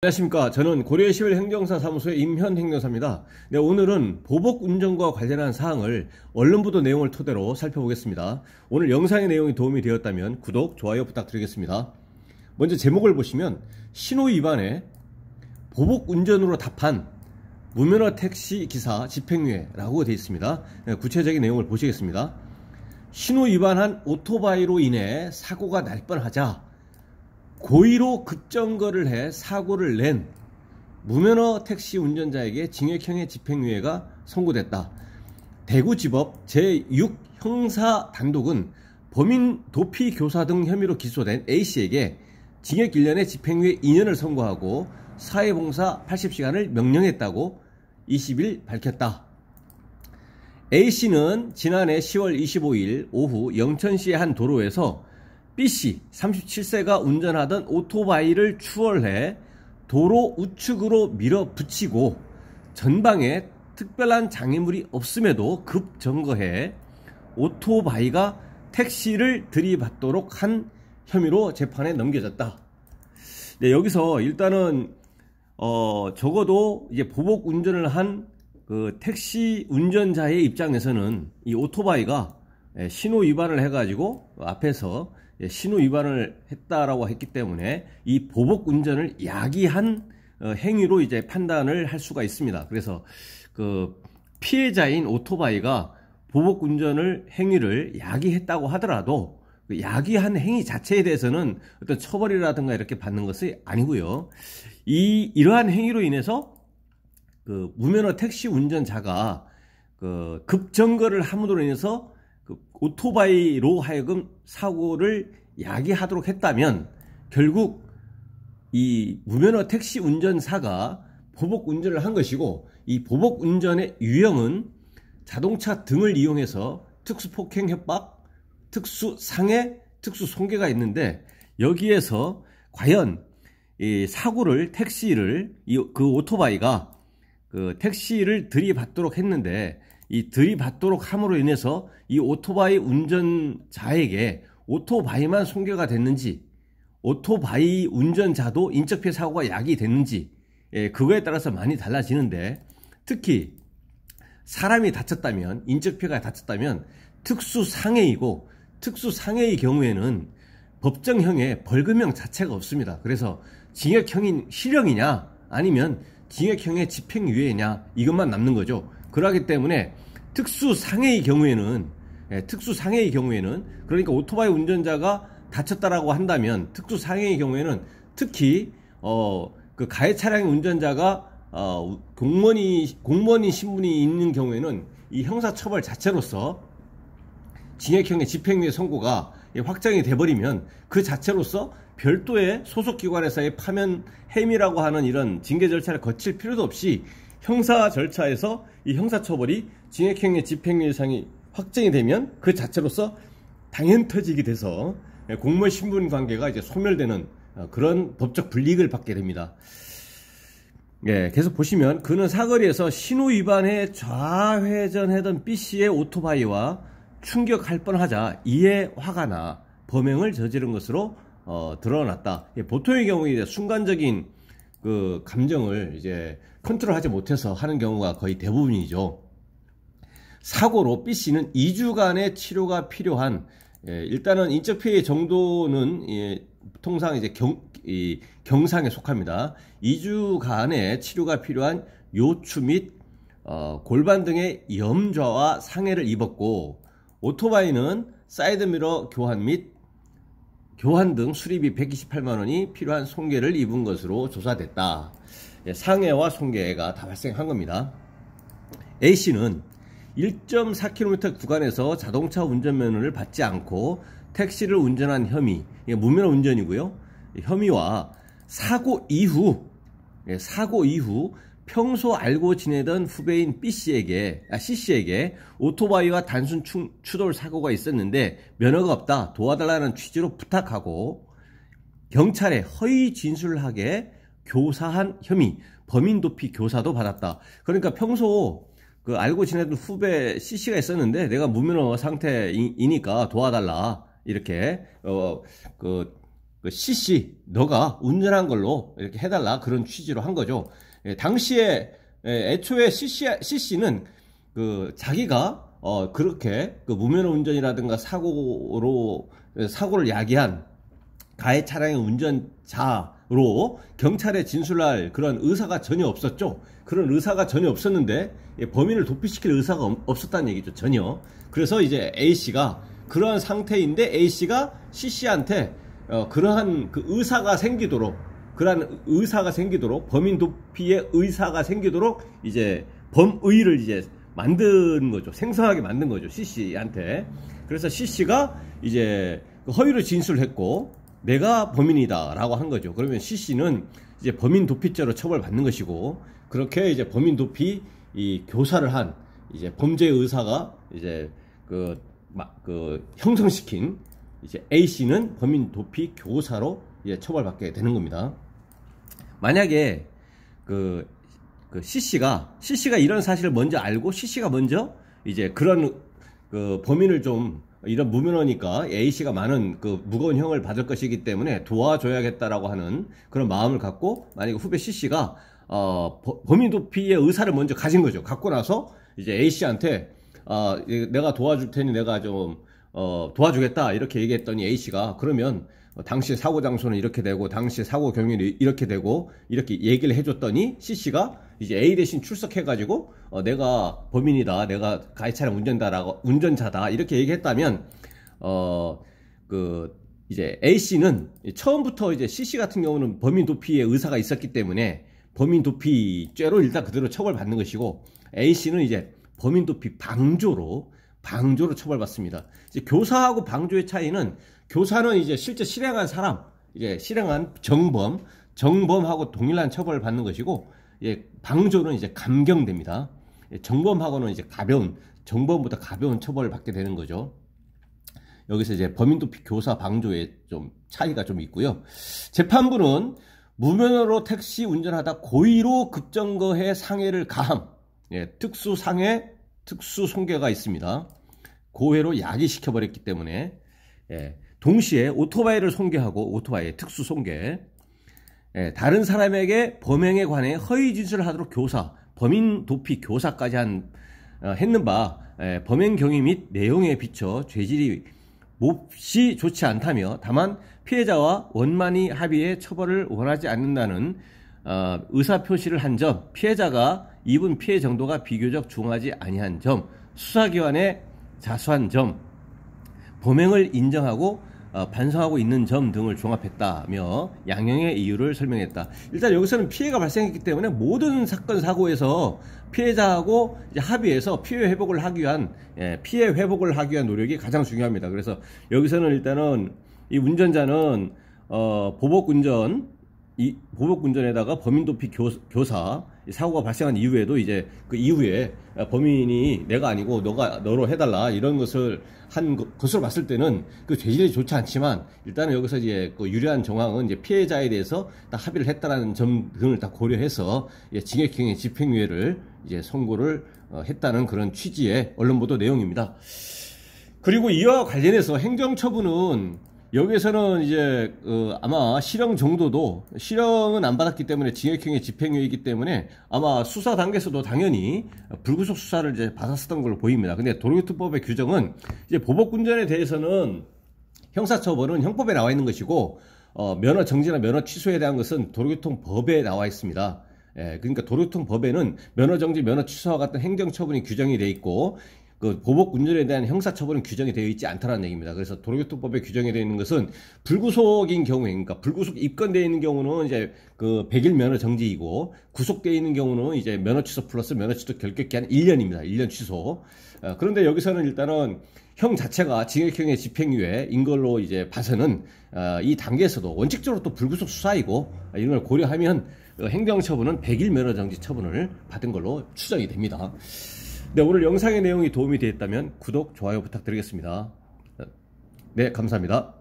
안녕하십니까. 저는 고려시வில் 행정사 사무소의 임현행정사입니다. 네, 오늘은 보복운전과 관련한 사항을 언론보도 내용을 토대로 살펴보겠습니다. 오늘 영상의 내용이 도움이 되었다면 구독, 좋아요 부탁드리겠습니다. 먼저 제목을 보시면 신호위반에 보복운전으로 답한 무면허 택시 기사 집행유예라고 되어 있습니다. 네, 구체적인 내용을 보시겠습니다. 신호위반한 오토바이로 인해 사고가 날 뻔하자 고의로 급정거를 해 사고를 낸 무면허 택시 운전자에게 징역형의 집행유예가 선고됐다. 대구지법 제6 형사단독은 범인 도피 교사 등 혐의로 기소된 A씨에게 징역 1년에 집행유예 2년을 선고하고 사회봉사 80시간을 명령했다고 20일 밝혔다. A씨는 지난해 10월 25일 오후 영천시의 한 도로에서 B씨 37세가 운전하던 오토바이를 추월해 도로 우측으로 밀어붙이고 전방에 특별한 장애물이 없음에도 급정거해 오토바이가 택시를 들이받도록 한 혐의로 재판에 넘겨졌다. 네, 여기서 일단은 적어도 이제 보복 운전을 한 그 택시 운전자의 입장에서는 이 오토바이가 신호 위반을 해가지고 앞에서 신호 위반을 했다라고 했기 때문에 이 보복 운전을 야기한 행위로 이제 판단을 할 수가 있습니다. 그래서 그 피해자인 오토바이가 보복 운전을 행위를 야기했다고 하더라도 그 야기한 행위 자체에 대해서는 어떤 처벌이라든가 이렇게 받는 것이 아니고요. 이러한 행위로 인해서 그 무면허 택시 운전자가 그 급정거를 함으로 인해서 그 오토바이로 하여금 사고를 야기하도록 했다면 결국 이 무면허 택시 운전사가 보복 운전을 한 것이고, 이 보복 운전의 유형은 자동차 등을 이용해서 특수폭행 협박, 특수상해, 특수손괴가 있는데, 여기에서 과연 이 사고를 택시를 그 오토바이가 그 택시를 들이받도록 했는데, 이 들이받도록 함으로 인해서 이 오토바이 운전자에게 오토바이만 손괴가 됐는지, 오토바이 운전자도 인적피해 사고가 야기됐는지, 그거에 따라서 많이 달라지는데, 특히 사람이 다쳤다면, 인적피해가 다쳤다면 특수상해이고, 특수상해의 경우에는 법정형에 벌금형 자체가 없습니다. 그래서 징역형인 실형이냐 아니면 징역형의 집행유예냐 이것만 남는 거죠. 그렇기 때문에 특수상해의 경우에는 그러니까 오토바이 운전자가 다쳤다라고 한다면 특수상해의 경우에는 특히 그 가해 차량의 운전자가 공무원인 신분이 있는 경우에는 이 형사처벌 자체로서 징역형의 집행유예 선고가 확정이 돼버리면 그 자체로서 별도의 소속기관에서의 파면 혐의라고 하는 이런 징계 절차를 거칠 필요도 없이 형사 절차에서 이 형사처벌이 징역형의 집행유예상이 확정이 되면 그 자체로서 당연터지게 돼서 공무원 신분 관계가 이제 소멸되는 그런 법적 불이익을 받게 됩니다. 예, 계속 보시면 그는 사거리에서 신호 위반에 좌회전하던 B씨의 오토바이와 충격할 뻔하자 이에 화가 나 범행을 저지른 것으로 드러났다. 보통의 경우에 이제 순간적인 그 감정을 이제 컨트롤하지 못해서 하는 경우가 거의 대부분이죠. 사고로 B씨는 2주간의 치료가 필요한, 일단은 인적피해 정도는 통상 이제 경상에 속합니다. 2주간의 치료가 필요한 요추 및 골반 등의 염좌와 상해를 입었고, 오토바이는 사이드미러 교환 및 교환 등 수리비 128만원이 필요한 손괴를 입은 것으로 조사됐다. 상해와 손괴가 다 발생한 겁니다. A씨는 1.4km 구간에서 자동차 운전면허를 받지 않고 택시를 운전한 혐의, 무면허 운전이고요. 혐의와 사고 이후 평소 알고 지내던 후배인 C씨에게 오토바이와 단순 추돌 사고가 있었는데 면허가 없다 도와달라는 취지로 부탁하고 경찰에 허위 진술하게 교사한 혐의, 범인 도피 교사도 받았다. 그러니까 평소 그 알고 지내던 후배 C씨가 있었는데 내가 무면허 상태이니까 도와달라 이렇게 그 CC 너가 운전한 걸로 이렇게 해달라 그런 취지로 한 거죠. 당시에 애초에 CC는 그 자기가 그렇게 그 무면허 운전이라든가 사고를 야기한 가해 차량의 운전자로 경찰에 진술할 그런 의사가 전혀 없었죠. 그런 의사가 전혀 없었는데 범인을 도피시킬 의사가 없었다는 얘기죠. 전혀. 그래서 이제 A씨가 그러한 상태인데 A씨가 CC한테 그러한 그 의사가 생기도록, 그러한 의사가 생기도록, 범인 도피의 의사가 생기도록 이제 범의를 이제 만든 거죠. 생성하게 만든 거죠. CC한테. 그래서 CC가 이제 허위로 진술했고 내가 범인이다 라고 한 거죠. 그러면 CC는 이제 범인 도피죄로 처벌받는 것이고, 그렇게 이제 범인 도피 이 교사를 한 이제 범죄 의사가 이제 그 형성시킨 이제 A씨는 범인 도피 교사로 이제 처벌받게 되는 겁니다. 만약에 그 CC가 이런 사실을 먼저 알고 CC가 먼저 이제 그런 그 범인을 좀 이런 무면허니까 A씨가 많은 그 무거운 형을 받을 것이기 때문에 도와줘야겠다라고 하는 그런 마음을 갖고, 만약에 후배 CC가 범인 도피의 의사를 먼저 가진 거죠. 갖고 나서 이제 A씨한테 내가 도와줄 테니 내가 좀 도와주겠다 이렇게 얘기했더니 A씨가 그러면 당시 사고 장소는 이렇게 되고 당시 사고 경위는 이렇게 되고 이렇게 얘기를 해줬더니 CC가 이제 A 대신 출석해가지고 내가 범인이다, 내가 가해 차량 운전자다 이렇게 얘기했다면 이제 A씨는 처음부터 이제 CC 같은 경우는 범인 도피의 의사가 있었기 때문에 범인 도피죄로 일단 그대로 처벌받는 것이고, A씨는 이제 범인 도피 방조로 처벌받습니다. 이제 교사하고 방조의 차이는, 교사는 이제 실제 실행한 사람, 이제 실행한 정범하고 동일한 처벌을 받는 것이고, 방조는 이제 감경됩니다. 정범하고는 이제 정범보다 가벼운 처벌을 받게 되는 거죠. 여기서 이제 범인 도피 교사 방조의 좀 차이가 좀 있고요. 재판부는 무면허로 택시 운전하다 고의로 급정거해 상해를 가함, 특수 손괴가 있습니다. 고의로 야기시켜버렸기 때문에, 동시에 오토바이를 손괴하고, 오토바이의 특수 손괴, 다른 사람에게 범행에 관해 허위 진술을 하도록 교사, 범인 도피 교사까지 했는 바 범행 경위 및 내용에 비춰 죄질이 몹시 좋지 않다며, 다만 피해자와 원만히 합의해 처벌을 원하지 않는다는 의사표시를 한 점, 피해자가 입은 피해 정도가 비교적 중하지 아니한 점, 수사기관에 자수한 점, 범행을 인정하고 반성하고 있는 점 등을 종합했다며 양형의 이유를 설명했다. 일단 여기서는 피해가 발생했기 때문에 모든 사건 사고에서 피해자하고 이제 합의해서 피해 회복을 하기 위한 노력이 가장 중요합니다. 그래서 여기서는 일단은 이 운전자는 보복운전에다가 범인 도피 교사 사고가 발생한 이후에도 이제 그 이후에 범인이 내가 아니고 너로 해달라 이런 것을 한 것으로 봤을 때는 그 죄질이 좋지 않지만, 일단은 여기서 이제 그 유리한 정황은 이제 피해자에 대해서 다 합의를 했다라는 점 등을 다 고려해서 징역형의 집행유예를 이제 선고를 했다는 그런 취지의 언론 보도 내용입니다. 그리고 이와 관련해서 행정처분은 여기에서는 이제 아마 실형은 안 받았기 때문에 징역형의 집행유예이기 때문에 아마 수사 단계에서도 당연히 불구속 수사를 이제 받았었던 걸로 보입니다. 근데 도로교통법의 규정은 이제 보복운전에 대해서는 형사처벌은 형법에 나와 있는 것이고, 면허 정지나 면허 취소에 대한 것은 도로교통법에 나와 있습니다. 그러니까 도로교통법에는 면허 정지, 면허 취소와 같은 행정처분이 규정이 되어 있고, 그 보복운전에 대한 형사처벌은 규정이 되어 있지 않다는 얘기입니다. 그래서 도로교통법에 규정이 되어 있는 것은 불구속인 경우에, 그러니까 불구속 입건되어 있는 경우는 이제 그 100일 면허 정지이고, 구속되어 있는 경우는 이제 면허 취소 플러스 면허 취소 결격기한 1년입니다. 1년 취소. 그런데 여기서는 일단은 형 자체가 징역형의 집행유예인 걸로 이제 봐서는 이 단계에서도 원칙적으로 또 불구속 수사이고 이런 걸 고려하면 행정처분은 100일 면허 정지 처분을 받은 걸로 추정이 됩니다. 네, 오늘 영상의 내용이 도움이 되었다면 구독, 좋아요 부탁드리겠습니다. 네, 감사합니다.